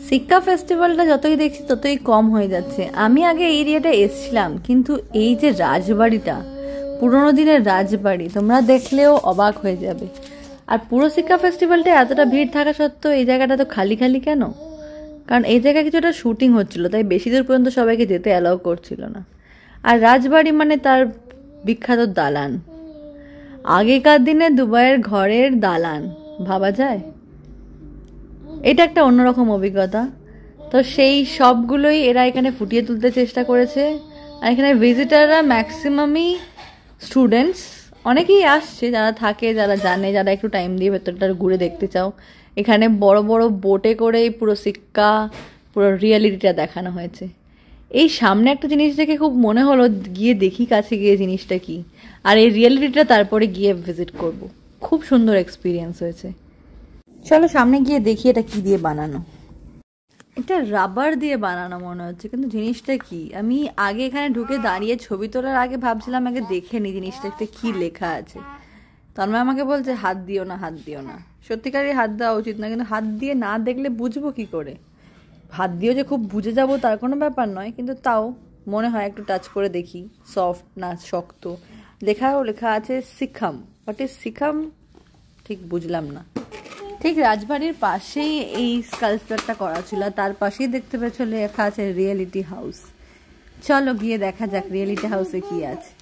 সিক্কা ফেস্টিভ্যালটা যতই দেখছি ততই কম হয়ে যাচ্ছে। আমি আগে এই এরিয়াটা এসছিলাম, কিন্তু এই যে রাজবাড়িটা, পুরোনো দিনের রাজবাড়ি, তোমরা দেখলেও অবাক হয়ে যাবে। আর পুরো সিক্কা ফেস্টিভ্যালটা এতটা ভিড় থাকা সত্ত্বেও এই জায়গাটা তো খালি খালি কেন? কারণ এই জায়গায় কিছুটা শুটিং হচ্ছিল, তাই বেশি দূর পর্যন্ত সবাইকে যেতে অ্যালাউ করছিল না। আর রাজবাড়ি মানে তার বিখ্যাত দালান, আগেকার দিনে দুবাইয়ের ঘরের দালান, ভাবা যায়? এটা একটা অন্যরকম অভিজ্ঞতা। তো সেই সবগুলোই এরা এখানে ফুটিয়ে তুলতে চেষ্টা করেছে। আর এখানে ভিজিটাররা ম্যাক্সিমামই স্টুডেন্টস, অনেকেই আসছে যারা থাকে, যারা জানে, যারা একটু টাইম দিয়ে ভেতরটা ঘুরে দেখতে চাও। এখানে বড় বড় বোটে করে পুরো সিক্কা, পুরো রিয়েলিটিটা দেখানো হয়েছে। এই সামনে একটা জিনিস দেখে খুব মনে হলো গিয়ে দেখি কাছে গিয়ে জিনিসটা কি, আর এই রিয়েলিটিটা তারপরে গিয়ে ভিজিট করব। খুব সুন্দর এক্সপিরিয়েন্স হয়েছে। চলো সামনে গিয়ে দেখি এটা কি দিয়ে বানানো। এটা রাবার দিয়ে বানানো মনে হচ্ছে, কিন্তু জিনিসটা কি? আমি আগে এখানে ঢুকে দাঁড়িয়ে ছবি তোলার আগে ভাবছিলাম আগে দেখে নি জিনিসটাতে কি লেখা আছে। তন্ময় আমাকে বলছে হাত দিও না, হাত দিও না। সত্যিকারই হাত দেওয়া উচিত না, কিন্তু হাত দিয়ে না দেখলে বুঝবো কি করে? হাত দিয়েও যে খুব বুঝে যাবো তার কোনো ব্যাপার নয়, কিন্তু তাও মনে হয় একটু টাচ করে দেখি সফট না শক্ত। লেখা আছে সিখাম। হোয়াট ইজ সিখাম ঠিক বুঝলাম না। ঠিক রাজবাড়ির পাশেই এই স্কাল্পচারটা করা ছিল, তার পাশেই দেখতে পেয়েছো লেখা আছে রিয়েলিটি হাউস। চলো গিয়ে দেখা যাক রিয়েলিটি হাউসে কি আছে।